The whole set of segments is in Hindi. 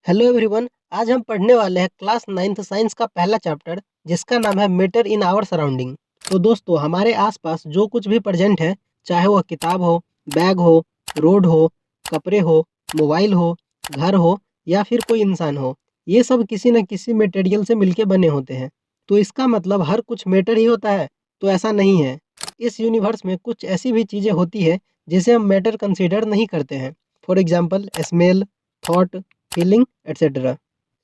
Hello everyone. आज हम पढ़ने वाले हैं क्लास 9th साइंस का पहला चैप्टर जिसका नाम है मैटर इन आवर सराउंडिंग। तो दोस्तों, हमारे आसपास जो कुछ भी प्रेजेंट है, चाहे वह किताब हो, बैग हो, रोड हो, कपड़े हो, मोबाइल हो, घर हो या फिर कोई इंसान हो, ये सब किसी न किसी मटेरियल से मिलके बने होते हैं। तो इसका मतलब हर कुछ मैटर ही होता है? तो ऐसा नहीं है। इस यूनिवर्स में कुछ ऐसी भी चीज़ें होती है जिसे हम मैटर कंसिडर नहीं करते हैं। For example smell, thought, feeling etcetera.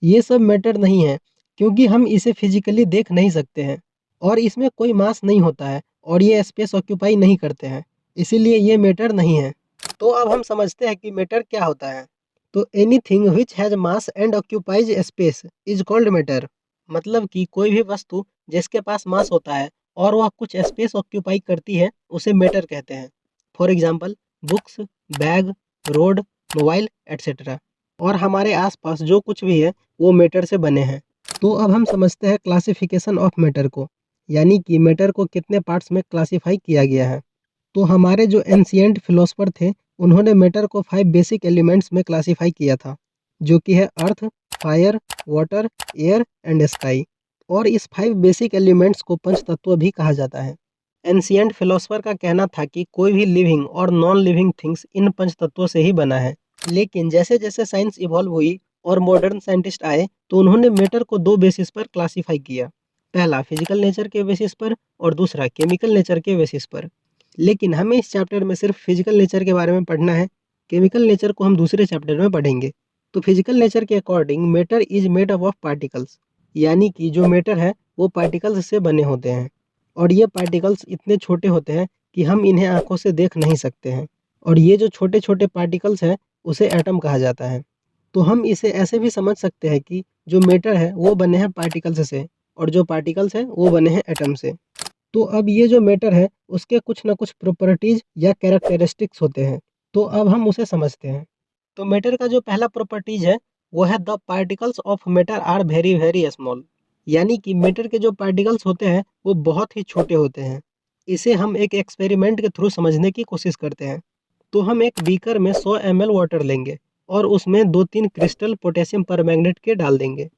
ये सब मैटर नहीं है क्योंकि हम इसे फिजिकली देख नहीं सकते हैं और इसमें कोई मास नहीं होता है और ये स्पेस ऑक्यूपाई नहीं करते हैं, इसीलिए ये मैटर नहीं है। तो अब हम समझते हैं कि मैटर क्या होता है। तो anything which has mass and occupies space is called matter. मतलब कि कोई भी वस्तु जिसके पास मास होता है और वह कुछ स्पेस ऑक्यूपाई करती है उसे मैटर कहते हैं। For example books, bag, road, mobile etcetera. और हमारे आसपास जो कुछ भी है वो मैटर से बने हैं। तो अब हम समझते हैं क्लासिफिकेशन ऑफ मैटर को, यानी कि मैटर को कितने पार्ट्स में क्लासिफाई किया गया है। तो हमारे जो एंशिएंट फिलोसफर थे, उन्होंने मैटर को 5 बेसिक एलिमेंट्स में क्लासिफाई किया था, जो कि है earth, fire, water, air and sky. और इस 5 बेसिक एलिमेंट्स को पंच तत्व भी कहा जाता है। एंशिएंट फिलोसफर का कहना था कि कोई भी लिविंग और नॉन लिविंग थिंग्स इन पंच तत्वों से ही बना है। लेकिन जैसे जैसे साइंस इवॉल्व हुई और मॉडर्न साइंटिस्ट आए, तो उन्होंने मैटर को 2 बेसिस पर क्लासिफाई किया। पहला फिजिकल नेचर के बेसिस पर और दूसरा केमिकल नेचर के बेसिस पर। लेकिन हमें इस चैप्टर में सिर्फ फिजिकल नेचर के बारे में पढ़ना है। केमिकल नेचर को हम दूसरे चैप्टर में पढ़ेंगे। तो फिजिकल नेचर के according matter is made up of particles, यानी कि जो मैटर है वो पार्टिकल्स से बने होते हैं। और ये पार्टिकल्स इतने छोटे होते हैं कि हम इन्हें आंखों से देख नहीं सकते हैं। और ये जो छोटे छोटे पार्टिकल्स हैं उसे एटम कहा जाता है। तो हम इसे ऐसे भी समझ सकते हैं कि जो मैटर है वो बने हैं पार्टिकल्स से और जो पार्टिकल्स हैं वो बने हैं एटम से। तो अब ये जो मैटर है उसके कुछ ना कुछ प्रॉपर्टीज या कैरेक्टरिस्टिक्स होते हैं। तो अब हम उसे समझते हैं। तो मैटर का जो पहला प्रॉपर्टीज है वो है the particles of matter are very very small. यानी कि मैटर के जो पार्टिकल्स होते हैं वो बहुत ही छोटे होते हैं। इसे हम एक एक्सपेरिमेंट के थ्रू समझने की कोशिश करते हैं। तो हम एक बीकर में 100 ml वाटर लेंगे और उसमें 2-3 क्रिस्टल पोटेशियम परमैंगनेट के डाल देंगे।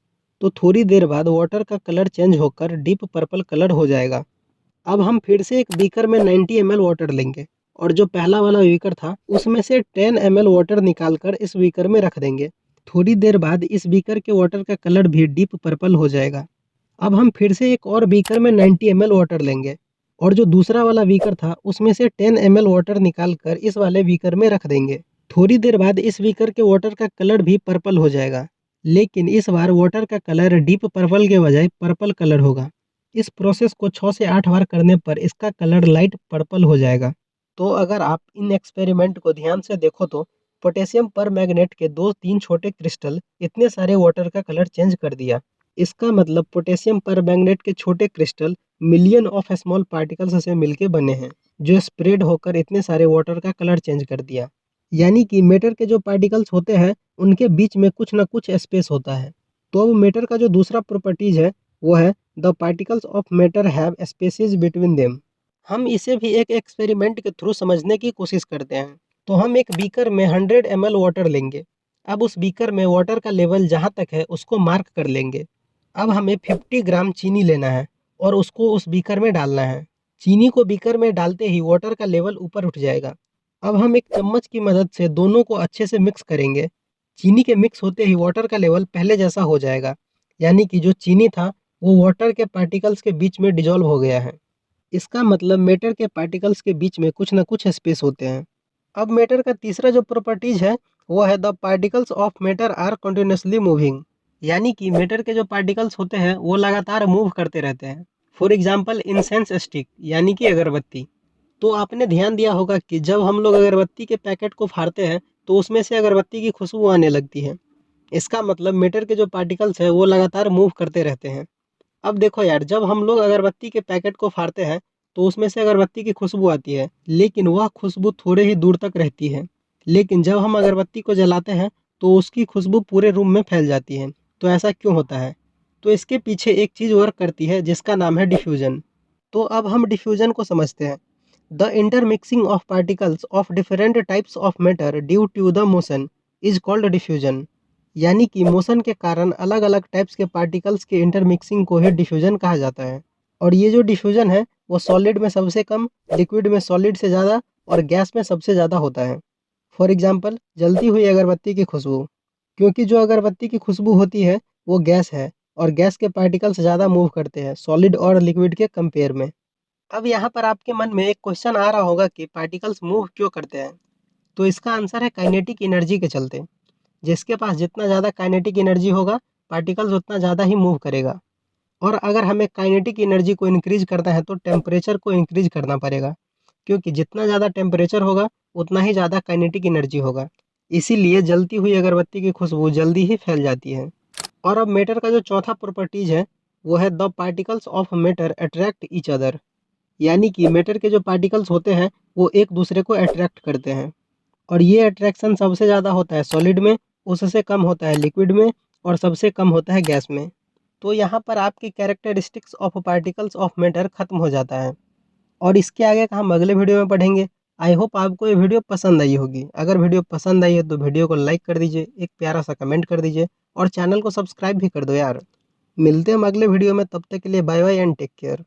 तो थोड़ी देर बाद वाटर का कलर चेंज होकर डीप पर्पल कलर हो जाएगा। अब हम फिर से एक बीकर में 90 ml वाटर लेंगे और जो पहला वाला बीकर था उसमें से 10 ml वाटर निकालकर इस बीकर में रख देंगे। थोड़ी देर बाद इस बीकर के वाटर का कलर भी डीप पर्पल हो जाएगा। अब हम फिर से एक और बीकर में 90 ml वाटर लेंगे और जो दूसरा वाला बीकर था उसमें से 10 ml वाटर निकालकर इस वाले बीकर में रख देंगे। थोड़ी देर बाद इस बीकर के वाटर का कलर भी पर्पल हो जाएगा, लेकिन इस बार वाटर का कलर डीप पर्पल के बजाय पर्पल कलर होगा। इस प्रोसेस को 6 से 8 बार करने पर इसका कलर लाइट पर्पल हो जाएगा। तो अगर आप इन एक्सपेरिमेंट को ध्यान से देखो तो पोटेशियम पर मैग्नेट के 2-3 छोटे क्रिस्टल इतने सारे वाटर का कलर चेंज कर दिया। इसका मतलब पोटेशियम पर मैग्नेट के छोटे crystal million of small particles से मिलके बने हैं, जो स्प्रेड होकर इतने सारे वाटर का कलर चेंज कर दिया। यानी कि मैटर के जो पार्टिकल्स होते हैं उनके बीच में कुछ ना कुछ स्पेस होता है। तो अब मैटर का जो दूसरा प्रॉपर्टीज है वो है the particles of matter have spaces between them. हम इसे भी एक एक्सपेरिमेंट के थ्रू समझने की कोशिश करते हैं। तो हम एक बीकर में 100 ml वाटर लेंगे। अब उस बीकर में वाटर का लेवल जहाँ तक है उसको मार्क कर लेंगे। अब हमें 50 ग्राम चीनी लेना है और उसको उस बीकर में डालना है। चीनी को बीकर में डालते ही वाटर का लेवल ऊपर उठ जाएगा। अब हम एक चम्मच की मदद से दोनों को अच्छे से मिक्स करेंगे। चीनी के मिक्स होते ही वाटर का लेवल पहले जैसा हो जाएगा, यानी कि जो चीनी था वो वाटर के पार्टिकल्स के बीच में डिजॉल्व हो गया है। इसका मतलब मैटर के पार्टिकल्स के बीच में कुछ ना कुछ स्पेस होते हैं। अब मैटर का तीसरा जो प्रॉपर्टीज है वो है the particles of matter are continuously moving. यानी कि मैटर के जो पार्टिकल्स होते हैं वो लगातार मूव करते रहते हैं। फॉर एग्जाम्पल इंसेंस स्टिक, यानी कि अगरबत्ती। तो आपने ध्यान दिया होगा कि जब हम लोग अगरबत्ती के पैकेट को फाड़ते हैं तो उसमें से अगरबत्ती की खुशबू आने लगती है। इसका मतलब मैटर के जो पार्टिकल्स हैं वो लगातार मूव करते रहते हैं। अब देखो यार, जब हम लोग अगरबत्ती के पैकेट को फाड़ते हैं तो उसमें से अगरबत्ती की खुशबू आती है, लेकिन वह खुशबू थोड़े ही दूर तक रहती है। लेकिन जब हम अगरबत्ती को जलाते हैं तो उसकी खुशबू पूरे रूम में फैल जाती है। तो ऐसा क्यों होता है? तो इसके पीछे एक चीज़ वर्क करती है जिसका नाम है डिफ्यूजन। तो अब हम डिफ्यूजन को समझते हैं। The intermixing of particles of different types of matter due to the motion is called diffusion. यानी कि मोशन के कारण अलग अलग टाइप्स के पार्टिकल्स के इंटरमिक्सिंग को ही डिफ्यूजन कहा जाता है। और ये जो डिफ्यूजन है वो सॉलिड में सबसे कम, लिक्विड में सॉलिड से ज़्यादा और गैस में सबसे ज़्यादा होता है। फॉर एग्जांपल, जलती हुई अगरबत्ती की खुशबू, क्योंकि जो अगरबत्ती की खुशबू होती है वो गैस है और गैस के पार्टिकल्स ज़्यादा मूव करते हैं सॉलिड और लिक्विड के कंपेयर में। अब यहाँ पर आपके मन में एक क्वेश्चन आ रहा होगा कि पार्टिकल्स मूव क्यों करते हैं। तो इसका आंसर है काइनेटिक एनर्जी के चलते। जिसके पास जितना ज़्यादा काइनेटिक एनर्जी होगा, पार्टिकल्स उतना ज़्यादा ही मूव करेगा। और अगर हमें काइनेटिक एनर्जी को इंक्रीज करना है तो टेम्परेचर को इंक्रीज करना पड़ेगा, क्योंकि जितना ज़्यादा टेम्परेचर होगा उतना ही ज़्यादा काइनेटिक एनर्जी होगा। इसीलिए जलती हुई अगरबत्ती की खुशबू जल्दी ही फैल जाती है। और अब मैटर का जो चौथा प्रॉपर्टीज है वो है the particles of matter attract each other. यानी कि मैटर के जो पार्टिकल्स होते हैं वो एक दूसरे को अट्रैक्ट करते हैं। और ये अट्रैक्शन सबसे ज़्यादा होता है सॉलिड में, उससे कम होता है लिक्विड में और सबसे कम होता है गैस में। तो यहाँ पर आपकी characteristics of particles of matter खत्म हो जाता है। और इसके आगे का हम अगले वीडियो में पढ़ेंगे। आई होप आपको ये वीडियो पसंद आई होगी। अगर वीडियो पसंद आई है तो वीडियो को लाइक कर दीजिए, एक प्यारा सा कमेंट कर दीजिए और चैनल को सब्सक्राइब भी कर दो यार। मिलते हैं हम अगले वीडियो में, तब तक के लिए bye bye and take care.